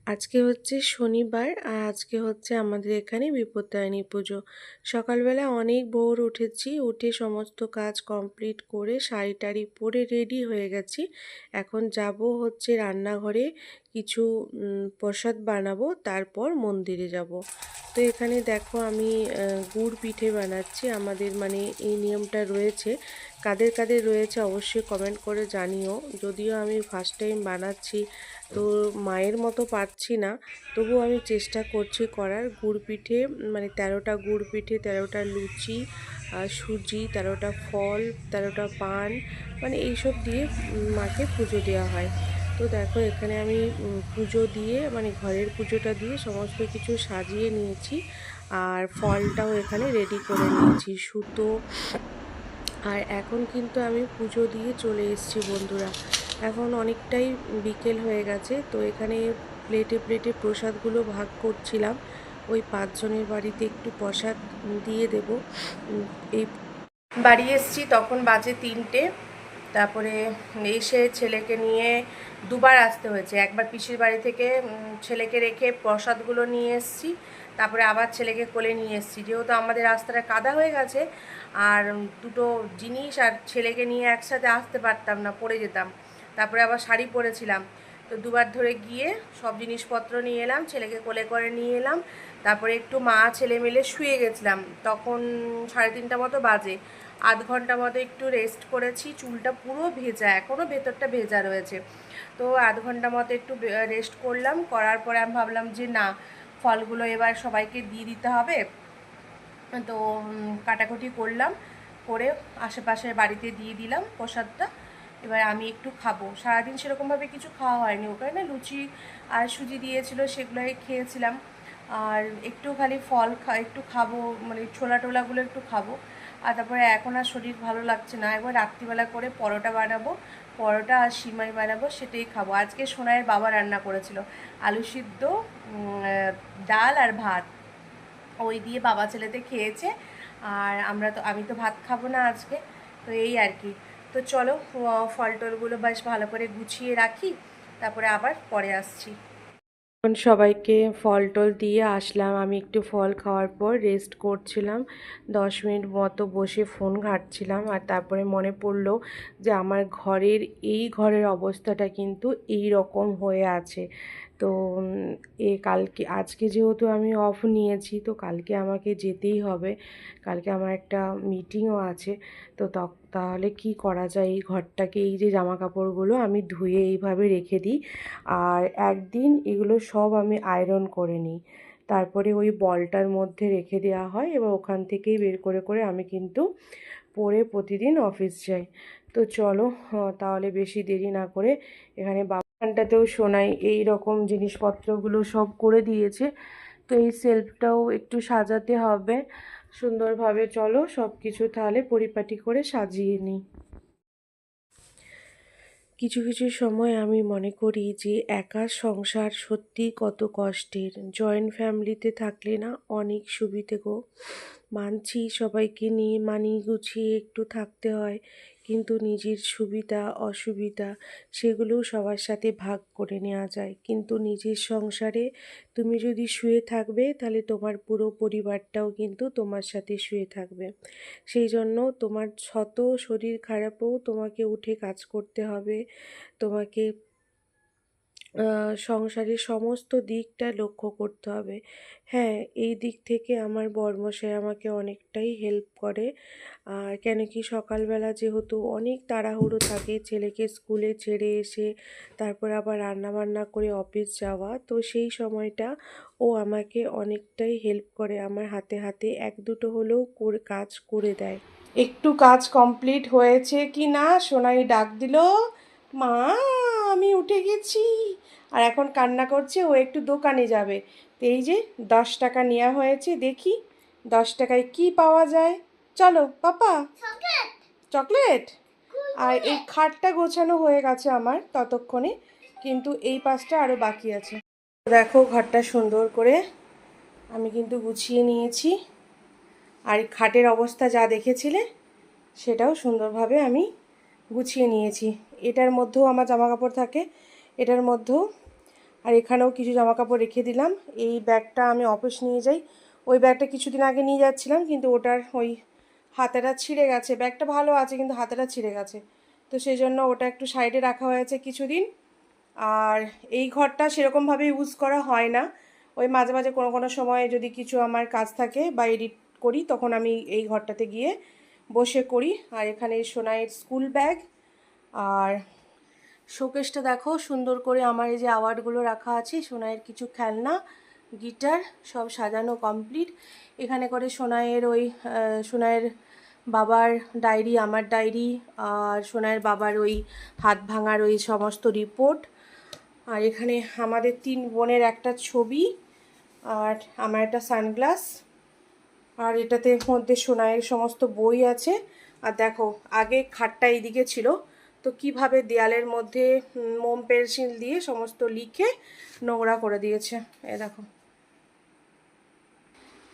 আজকে হচ্ছে শনিবার আর আজকে হচ্ছে আমাদের এখানে বিপত্তারিণী পুজো। সকালবেলা অনেক ভোর উঠেছি, উঠে সমস্ত কাজ কমপ্লিট করে শাড়ি টাড়ি পরে রেডি হয়ে গেছি। এখন যাব হচ্ছে রান্নাঘরে, কিছু প্রসাদ বানাবো, তারপর মন্দিরে যাব। তো এখানে দেখো আমি গুড় পিঠে বানাচ্ছি। আমাদের মানে এই নিয়মটা রয়েছে, কাদের কাদের রয়েছে অবশ্যই কমেন্ট করে জানিও। যদিও আমি ফার্স্ট টাইম বানাচ্ছি, তো মায়ের মতো পারছি না, তবুও আমি চেষ্টা করছি করার। গুড় পিঠে মানে 13টা গুড় পিঠে, 13টা লুচি, সুজি, 13টা ফল, 13টা পান, মানে এইসব দিয়ে মাকে পুজো দেওয়া হয়। তো দেখো এখানে আমি পুজো দিয়ে মানে ঘরের পুজোটা দিয়ে সমস্ত কিছু সাজিয়ে নিয়েছি, আর ফলটাও এখানে রেডি করে নিয়েছি, সুতো। আর এখন কিন্তু আমি পুজো দিয়ে চলে এসেছি বন্ধুরা। এখন অনেকটাই বিকেল হয়ে গেছে, তো এখানে প্লেটে প্লেটে প্রসাদগুলো ভাগ করছিলাম। ওই 5 জনের বাড়িতে একটু প্রসাদ দিয়ে দেব। এই বাড়ি এসেছি তখন বাজে 3টে। তারপরে এসে ছেলেকে নিয়ে দুবার আসতে হয়েছে। একবার পিসির বাড়ি থেকে ছেলেকে রেখে প্রসাদগুলো নিয়ে এসেছি, তারপরে আবার ছেলেকে কোলে নিয়ে এসেছি। যেহেতু আমাদের রাস্তাটা কাদা হয়ে গেছে, আর দুটো জিনিস আর ছেলেকে নিয়ে একসাথে আসতে পারতাম না, পড়ে যেতাম। তারপরে আবার শাড়ি পরেছিলাম, তো দুবার ধরে গিয়ে সব জিনিসপত্র নিয়ে এলাম, ছেলেকে কোলে করে নিয়ে এলাম। তারপরে একটু মা ছেলে মিলে শুয়ে গেছিলাম, তখন 3:30 মতো বাজে। আধ ঘন্টা মতো একটু রেস্ট করেছি, চুলটা পুরো ভেজা, এখনও ভেতরটা ভেজা রয়েছে। তো আধ ঘন্টা মতো একটু রেস্ট করলাম, করার পরে আমি ভাবলাম যে না, ফলগুলো এবার সবাইকে দিয়ে দিতে হবে। তো কাটাকুটি করলাম, করে আশেপাশের বাড়িতে দিয়ে দিলাম প্রসাদটা। এবার আমি একটু খাবো, সারাদিন সেরকমভাবে কিছু খাওয়া হয়নি, ওখানে লুচি আর সুজি দিয়েছিল, সেগুলোই খেয়েছিলাম। আর একটু খালি ফল একটু খাবো, মানে ছোলা টোলাগুলো একটু খাবো। আর তারপরে এখন আর শরীর ভালো লাগছে না, একবার রাত্রিবেলা করে পরোটা বানাবো, পরোটা আর সিমাই বানাবো, সেটাই খাবো। আজকে সোনাইয়ের বাবা রান্না করেছিল আলু সিদ্ধ, ডাল আর ভাত, ওই দিয়ে বাবা ছেলেতে খেয়েছে। আর আমি তো ভাত খাবো না আজকে। তো এই আর কি। তো চলো ফল টলগুলো বেশ ভালো করে গুছিয়ে রাখি, তারপরে আবার পরে আসছি। এখন সবাইকে ফল টল দিয়ে আসলাম, আমি একটু ফল খাওয়ার পর রেস্ট করছিলাম, 10 মিনিট মতো বসে ফোন ঘাঁটছিলাম। আর তারপরে মনে পড়লো যে আমার ঘরের অবস্থাটা কিন্তু এই রকম হয়ে আছে। তো কালকে আজকে যেহেতু আমি অফ নিয়েছি, তো কালকে আমাকে যেতেই হবে। কালকে আমার একটা মিটিংও আছে। তো তাহলে কি করা যায়, এই ঘরটাকে, এই যে জামা কাপড়গুলো আমি ধুয়ে এইভাবে রেখে দিই, আর একদিন এগুলো সব আমি আয়রন করে নিই, তারপরে ওই বলটার মধ্যে রেখে দেওয়া হয়। এবার ওখান থেকেই বের করে করে আমি কিন্তু পরে প্রতিদিন অফিস যাই। তো চলো তাহলে বেশি দেরি না করে এখানে বাগানটাতেও শোনাই এই রকম জিনিসপত্রগুলো সব করে দিয়েছে। তো এই সেলফটাও একটু সাজাতে হবে সুন্দরভাবে। চলো সব কিছু তাহলে পরিপাটি করে সাজিয়ে নিই। কিছু কিছু সময় আমি মনে করি যে একা সংসার সত্যি কত কষ্টের, জয়েন্ট ফ্যামিলিতে থাকলে না অনেক সুবিধে গো। মানছি সবাইকে নিয়ে মানিয়ে গুছিয়ে একটু থাকতে হয়, কিন্তু নিজের সুবিধা অসুবিধা সেগুলোও সবার সাথে ভাগ করে নেওয়া যায়। কিন্তু নিজের সংসারে তুমি যদি শুয়ে থাকবে, তাহলে তোমার পুরো পরিবারটাও কিন্তু তোমার সাথে শুয়ে থাকবে। সেই জন্য তোমার শত শরীর খারাপেও তোমাকে উঠে কাজ করতে হবে। তোমাকে সংসারের সমস্ত দিকটা লক্ষ্য করতে হবে। হ্যাঁ, এই দিক থেকে আমার বরমশাই আমাকে অনেকটাই হেল্প করে। আর কেন কি সকালবেলা যেহেতু অনেক তাড়াহুড়ো থাকে, ছেলেকে স্কুলে ছেড়ে এসে তারপর আবার রান্নাবান্না করে অফিস যাওয়া, তো সেই সময়টা ও আমাকে অনেকটাই হেল্প করে, আমার হাতে হাতে এক দুটো হলেও কাজ করে দেয়। একটু কাজ কমপ্লিট হয়েছে কি না, সোনাই ডাক দিল, মা আমি উঠে গেছি। আর এখন কান্না করছে, ও একটু দোকানে যাবে। তো এই যে 10 টাকা নেওয়া হয়েছে, দেখি 10 টাকায় কি পাওয়া যায়। চলো পাপা। চকলেট। আর এই খাটটা গোছানো হয়ে গেছে আমার ততক্ষণে, কিন্তু এই পাশটা আরও বাকি আছে। দেখো ঘরটা সুন্দর করে আমি কিন্তু গুছিয়ে নিয়েছি, আর খাটের অবস্থা যা দেখেছিলে সেটাও সুন্দরভাবে আমি গুছিয়ে নিয়েছি। এটার মধ্যেও আমার জামা কাপড় থাকে, এটার মধ্যেও। আর এখানেও কিছু জামাকাপড় রেখে দিলাম। এই ব্যাগটা আমি অফিস নিয়ে যাই। ওই ব্যাগটা কিছুদিন আগে নিয়ে যাচ্ছিলাম, কিন্তু ওটার ওই হাতাটা ছিঁড়ে গেছে। ব্যাগটা ভালো আছে কিন্তু হাতাটা ছিঁড়ে গেছে, তো সেই জন্য ওটা একটু সাইডে রাখা হয়েছে কিছুদিন। আর এই ঘরটা সেরকমভাবে ইউজ করা হয় না, ওই মাঝে মাঝে কোনো কোনো সময় যদি কিছু আমার কাজ থাকে বা এডিট করি তখন আমি এই ঘরটাতে গিয়ে বসে করি। আর এখানে সোনাইয়ের স্কুল ব্যাগ, আর শোকেসটা দেখো সুন্দর করে আমার এই যে অ্যাওয়ার্ডগুলো রাখা আছে, সোনাইয়ের কিছু খেলনা, গিটার সব সাজানো কমপ্লিট। এখানে করে সোনাইয়ের ওই সোনাইয়ের বাবার ডায়েরি, আমার ডায়েরি, আর সোনাইয়ের বাবার ওই হাত ভাঙার ওই সমস্ত রিপোর্ট। আর এখানে আমাদের 3 বোনের একটা ছবি, আর আমার একটা সানগ্লাস, আর এটাতে মধ্যে সোনাইয়ের সমস্ত বই আছে। আর দেখো আগে খাটটা এইদিকে ছিল, তো কিভাবে দেয়ালের মধ্যে মোম পেন্সিল দিয়ে সমস্ত লিখে নোংরা করে দিয়েছে, এ দেখো।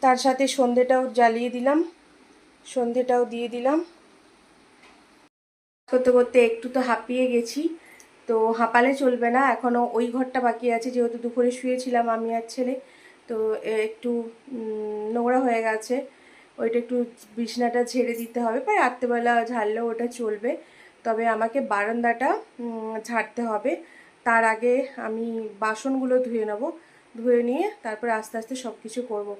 তার সাথে সন্ধেটাও জ্বালিয়ে দিলাম, সন্ধেটাও দিয়ে দিলাম। করতে করতে একটু তো হাঁপিয়ে গেছি, তো হাঁপালে চলবে না, এখনও ওই ঘরটা বাকি আছে, যেহেতু দুপুরে শুয়েছিলাম আমি আর ছেলে, তো একটু নোংরা হয়ে গেছে, ওইটা একটু বিছনাটা ঝেড়ে দিতে হবে। প্রায় রাত্রেবেলা ঝাড়লেও ওটা চলবে, তবে আমাকে বারান্দাটা ঝাড়তে হবে। তার আগে আমি বাসনগুলো ধুয়ে নেব, ধুয়ে নিয়ে তারপরে আস্তে আস্তে সব কিছু করবো।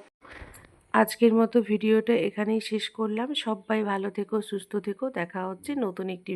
আজকের মতো ভিডিওটা এখানেই শেষ করলাম। সবাই ভালো থেকো, সুস্থ থেকো, দেখা হচ্ছে নতুন একটি